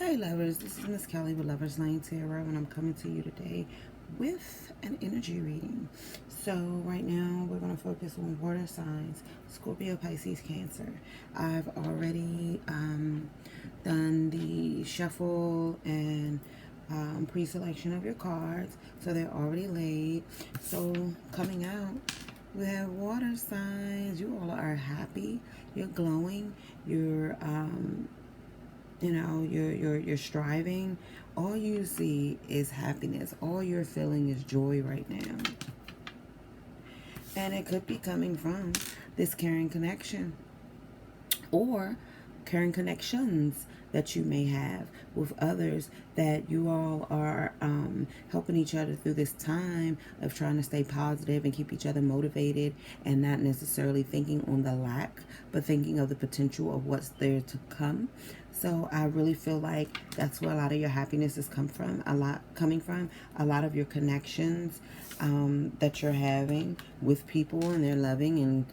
Hey lovers, this is Miss Kelly with Lovers Lane Tarot, and I'm coming to you today with an energy reading. So right now we're going to focus on water signs: Scorpio, Pisces, Cancer. I've already done the shuffle and pre-selection of your cards, so they're already laid. So coming out, we have water signs. You all are happy, you're glowing, you're striving. All you see is happiness. All you're feeling is joy right now. And it could be coming from this caring connection or caring connections that you may have with others, that you all are helping each other through this time of trying to stay positive and keep each other motivated, and not necessarily thinking on the lack, but thinking of the potential of what's there to come. So I really feel like that's where a lot of your happiness is coming from. A lot of your connections that you're having with people, and they're loving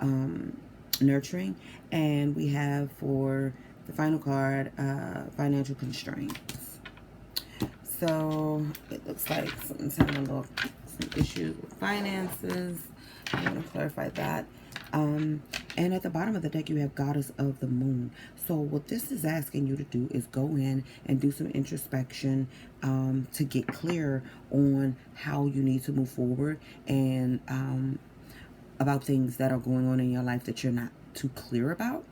and nurturing. And we have, for the final card, financial constraints. So it looks like something's having some issues with finances. I want to clarify that. And at the bottom of the deck, you have Goddess of the Moon. So what this is asking you to do is go in and do some introspection to get clear on how you need to move forward, and about things that are going on in your life that you're not too clear about.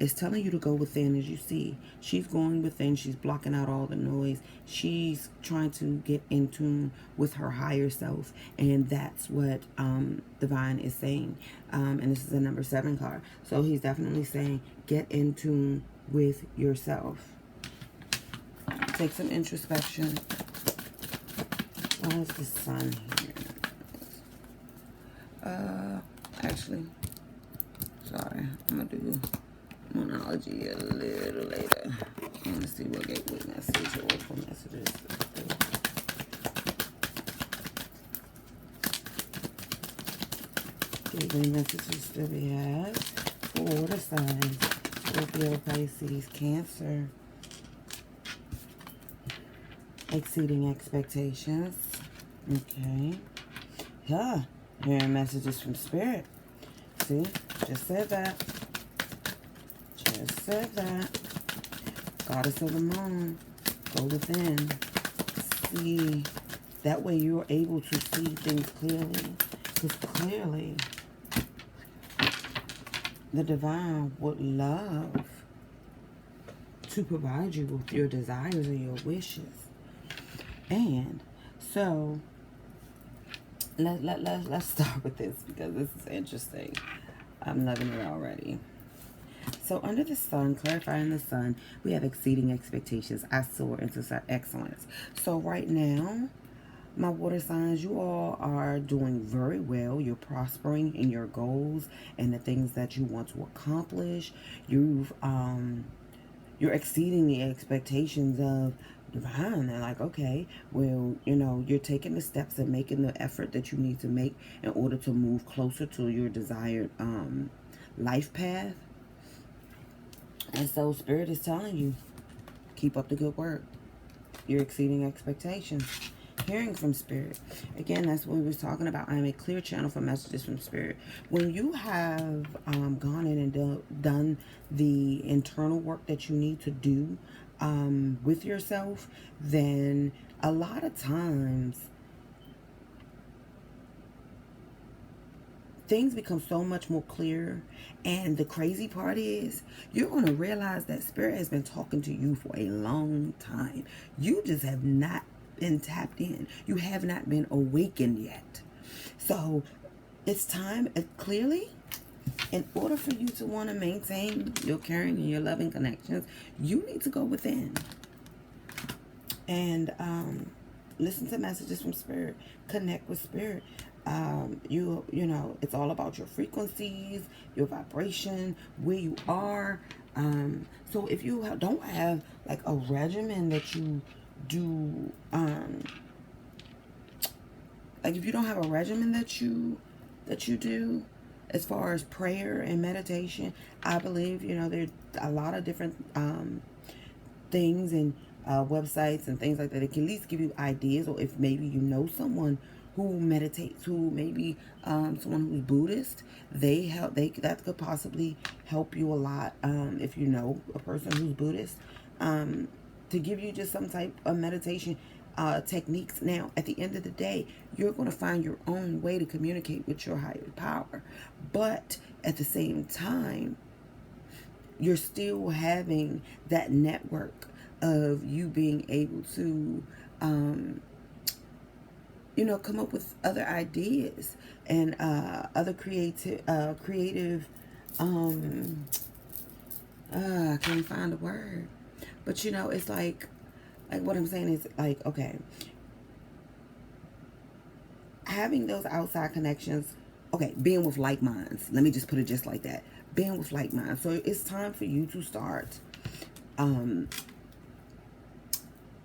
It's telling you to go within. As you see, she's going within. She's blocking out all the noise. She's trying to get in tune with her higher self. And that's what Divine is saying. And this is a number 7 card. So he's definitely saying, get in tune with yourself. Take some introspection. Why is the sun here? Actually, sorry, I'm gonna do monology a little later. I'm gonna see what gateway message or oracle messages. Gateway messages that we have for water signs: Scorpio, Pisces, Cancer. Exceeding expectations. Okay. Yeah. Hearing messages from Spirit. See? Just said that. Just said that. Goddess of the Moon. Go within. See. That way you're able to see things clearly. Because clearly, the Divine would love to provide you with your desires and your wishes. And so let's start with this, because this is interesting. I'm loving it already. So under the sun, clarifying the sun, we have exceeding expectations. I soar into excellence. So right now, my water signs, you all are doing very well. You're prospering in your goals and the things that you want to accomplish. You're exceeding the expectations of Divine. They're like, okay, well, you're taking the steps and making the effort that you need to make in order to move closer to your desired life path. And so Spirit is telling you, keep up the good work. You're exceeding expectations. Hearing from Spirit. Again, that's what we were talking about. I am a clear channel for messages from Spirit. When you have gone in and done the internal work that you need to do with yourself, then a lot of times things become so much more clear. And the crazy part is, you're going to realize that Spirit has been talking to you for a long time. You just have not been tapped in. You have not been awakened yet. So it's time, clearly, in order for you to want to maintain your caring and your loving connections, you need to go within and listen to messages from Spirit. Connect with Spirit. It's all about your frequencies, your vibration, where you are. So if you don't have like a regimen that you do, like if you don't have a regimen that you do as far as prayer and meditation, I believe, there's a lot of different things and websites and things like that. It can at least give you ideas, or if maybe you know someone who meditates, who maybe someone who's Buddhist, that could possibly help you a lot. If you know a person who's Buddhist, to give you just some type of meditation techniques. Now, at the end of the day, you're going to find your own way to communicate with your higher power, but at the same time, you're still having that network of you being able to come up with other ideas and other creative I can't find a word, but it's like what I'm saying is like, okay, having those outside connections, okay, being with like minds, let me just put it just like that, being with like minds. So it's time for you to start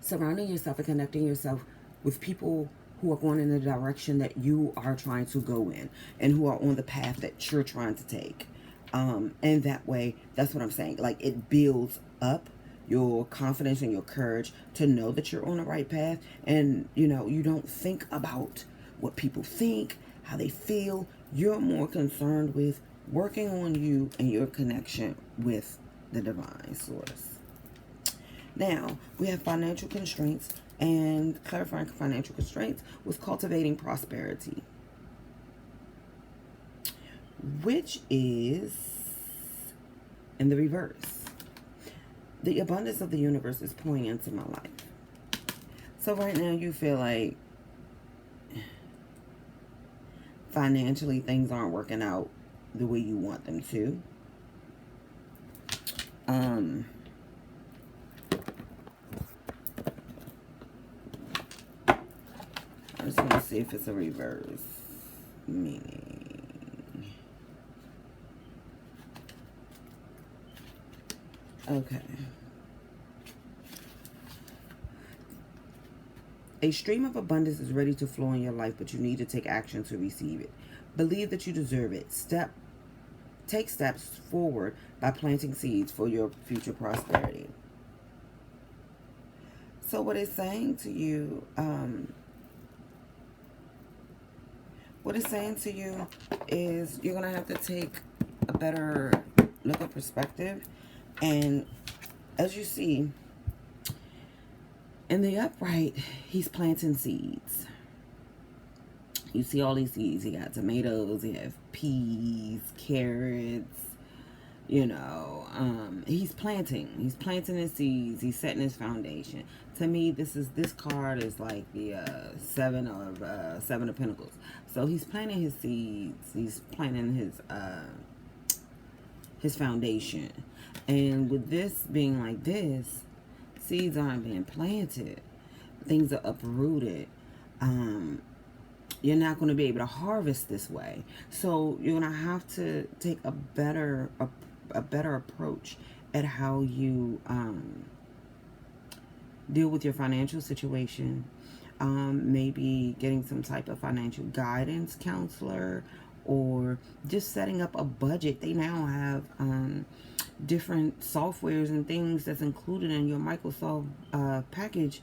surrounding yourself and connecting yourself with people who are going in the direction that you are trying to go in, and who are on the path that you're trying to take. And that way, that's what I'm saying. Like, it builds up your confidence and your courage to know that you're on the right path. And, you don't think about what people think, how they feel. You're more concerned with working on you and your connection with the divine source. Now, we have financial constraints, and clarifying financial constraints was cultivating prosperity, which is in the reverse. The abundance of the universe is pouring into my life. So right now you feel like financially things aren't working out the way you want them to. I just want to see if it's a reverse meaning. Okay. A stream of abundance is ready to flow in your life, but you need to take action to receive it. Believe that you deserve it. Take steps forward by planting seeds for your future prosperity. So what it's saying to you, is you're going to have to take a better look at perspective. And as you see, in the upright, he's planting seeds. You see all these seeds. He got tomatoes, he has peas, carrots, he's planting his seeds. He's setting his foundation. To me, this card is like the seven of Pentacles. So he's planting his seeds. He's planting his foundation. And with this being like this, seeds aren't being planted. Things are uprooted. You're not going to be able to harvest this way. So you're going to have to take a better approach at how you deal with your financial situation. Maybe getting some type of financial guidance counselor, or just setting up a budget. They now have different softwares and things that's included in your Microsoft package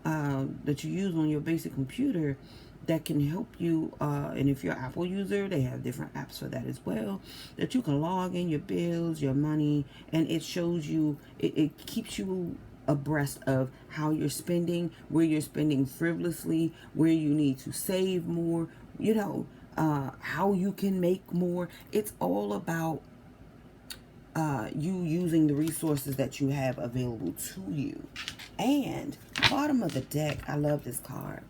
that you use on your basic computer that can help you. And if you're an Apple user, they have different apps for that as well, that you can log in your bills, your money, and it shows you, it keeps you abreast of how you're spending, where you're spending frivolously, where you need to save more, how you can make more. It's all about you using the resources that you have available to you. And bottom of the deck, I love this card,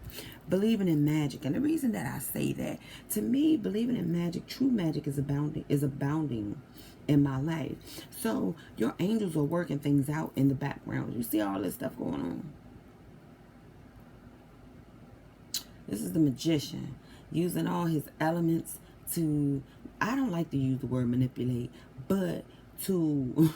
believing in magic. And the reason that I say that, to me, believing in magic, true magic is abounding in my life. So your angels are working things out in the background. You see all this stuff going on. This is the magician using all his elements to, I don't like to use the word manipulate, but to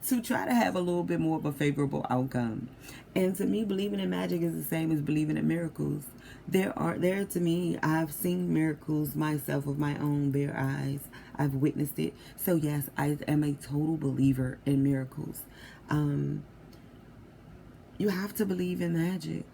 to try to have a little bit more of a favorable outcome. And to me, believing in magic is the same as believing in miracles. To me, I've seen miracles myself with my own bare eyes. I've witnessed it. So yes, I am a total believer in miracles. Um, you have to believe in magic.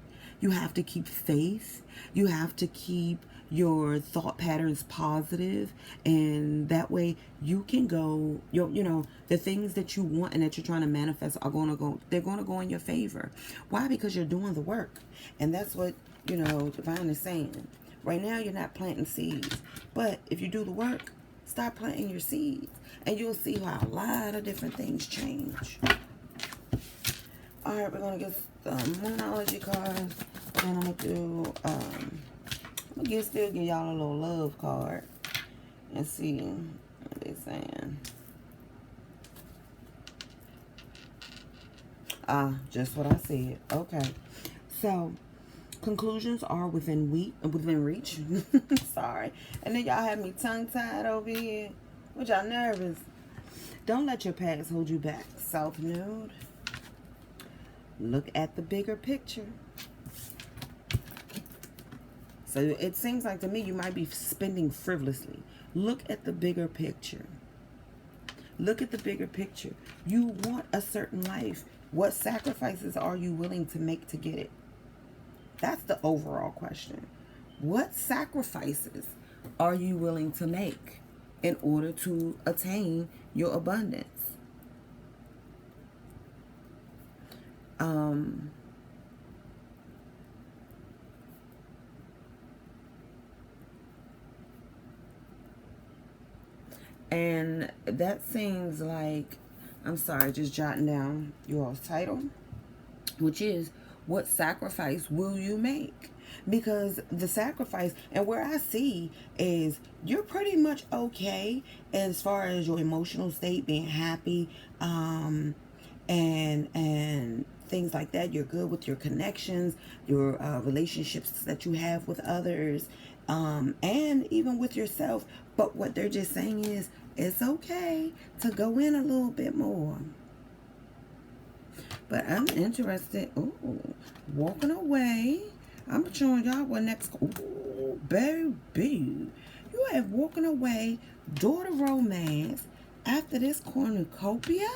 You have to keep faith. You have to keep your thought patterns positive, and that way you can go, you know, the things that you want and that you're trying to manifest are going to go, they're going to go in your favor. Why? Because you're doing the work. And that's what, you know, Divine is saying. Right now you're not planting seeds, but if you do the work, start planting your seeds, and you'll see how a lot of different things change. All right, we're going to get the Moonology cards, and I'm going to do, I'm going to still give y'all a little love card and see what they're saying. Just what I said. Okay. So, conclusions are within reach. Sorry. And then y'all have me tongue-tied over here. What y'all nervous? Don't let your past hold you back. Self-nude. Look at the bigger picture. So it seems like to me you might be spending frivolously. Look at the bigger picture. Look at the bigger picture. You want a certain life. What sacrifices are you willing to make to get it? That's the overall question. What sacrifices are you willing to make in order to attain your abundance? And that seems like, I'm sorry, just jotting down your all's title, which is, what sacrifice will you make? Because the sacrifice, and where I see is, you're pretty much okay as far as your emotional state, being happy, and things like that. You're good with your connections, your relationships that you have with others, and even with yourself. But what they're just saying is, it's okay to go in a little bit more. But I'm interested. Ooh, walking away. I'm showing y'all what next. Ooh, baby. You have walking away, daughter romance, after this cornucopia.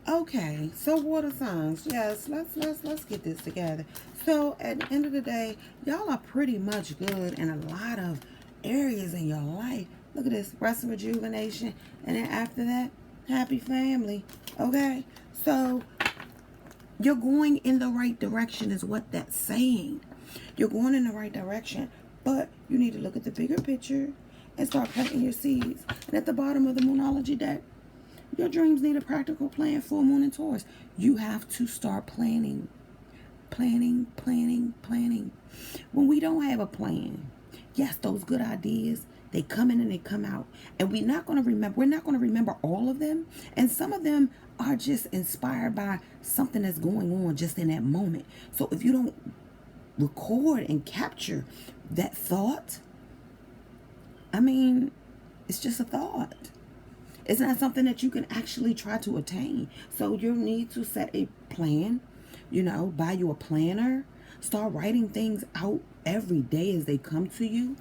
Okay, so water signs. Yes, let's get this together. So at the end of the day, y'all are pretty much good in a lot of areas in your life. Look at this, rest and rejuvenation, and then after that, happy family. Okay, so you're going in the right direction is what that's saying. You're going in the right direction, but you need to look at the bigger picture and start planting your seeds. And at the bottom of the Moonology deck, your dreams need a practical plan. Full moon and Taurus. You have to start planning. Planning. When we don't have a plan, yes, those good ideas, they come in and they come out. And we're not going to remember all of them. And some of them are just inspired by something that's going on just in that moment. So if you don't record and capture that thought, I mean, it's just a thought. It's not something that you can actually try to attain. So you need to set a plan, buy you a planner, start writing things out every day as they come to you,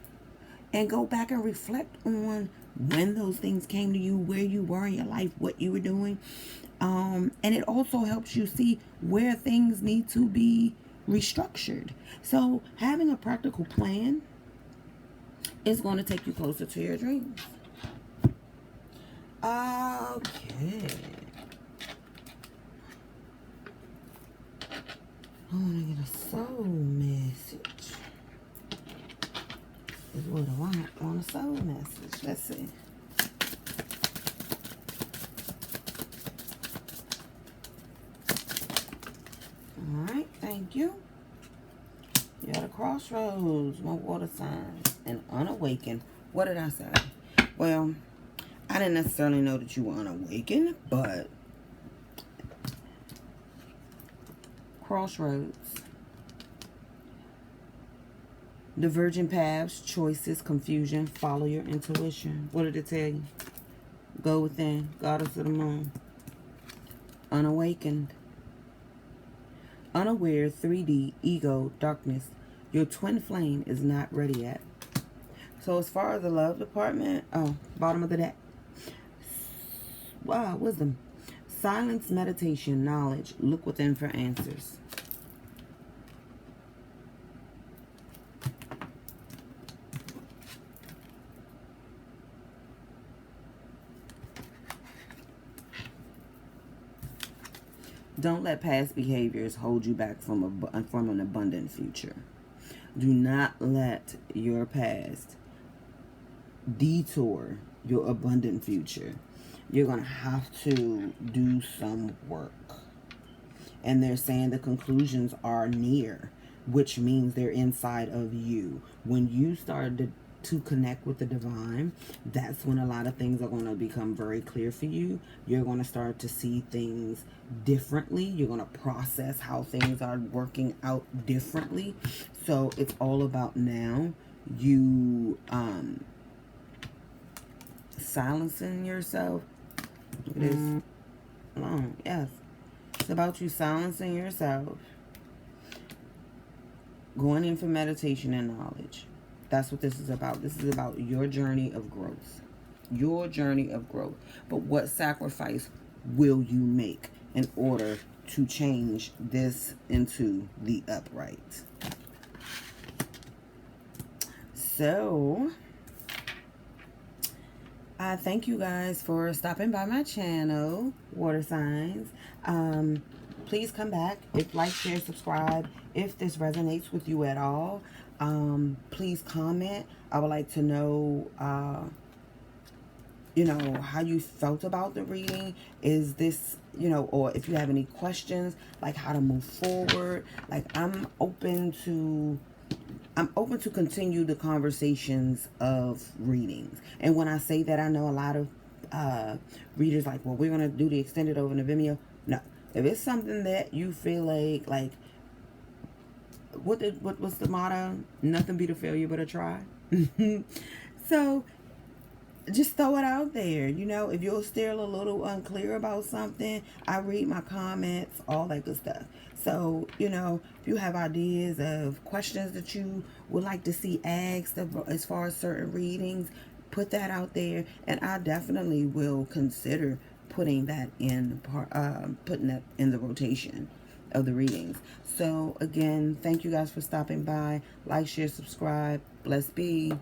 and go back and reflect on when those things came to you, where you were in your life, what you were doing. And it also helps you see where things need to be restructured. So having a practical plan is going to take you closer to your dreams. Okay. I want to get a soul message. Is what I want a soul message. Let's see. Alright, thank you. You're at a crossroads, my water signs, and unawakened. What did I say? Well, I didn't necessarily know that you were unawakened, but crossroads. Divergent paths, choices, confusion. Follow your intuition. What did it tell you? Go within. Goddess of the moon. Unawakened. Unaware, 3D, ego, darkness. Your twin flame is not ready yet. So as far as the love department, oh, bottom of the deck. Wow, wisdom. Silence, meditation, knowledge. Look within for answers. Don't let past behaviors hold you back from an abundant future. Do not let your past detour your abundant future. You're going to have to do some work. And they're saying the conclusions are near, which means they're inside of you. When you start to connect with the divine, that's when a lot of things are going to become very clear for you. You're going to start to see things differently. You're going to process how things are working out differently. So it's all about now you silencing yourself. Look at this. Yes. It's about you silencing yourself, going in for meditation and knowledge. That's what this is about. This is about your journey of growth. Your journey of growth. But what sacrifice will you make in order to change this into the upright? So, I thank you guys for stopping by my channel, Water Signs. Please come back. If like, share, subscribe. If this resonates with you at all, please comment. I would like to know, how you felt about the reading. Is this, or if you have any questions, like how to move forward. Like I'm open to continue the conversations of readings. And when I say that, I know a lot of readers like, well, we're going to do the extended over in the Vimeo. No. If it's something that you feel like what's the motto? Nothing beat a failure but a try. So just throw it out there. If you're still a little unclear about something, I read my comments, all that good stuff. So, if you have ideas of questions that you would like to see asked as far as certain readings, put that out there, and I definitely will consider putting that in the rotation of the readings. So again, thank you guys for stopping by. Like, share, subscribe. Blessed be.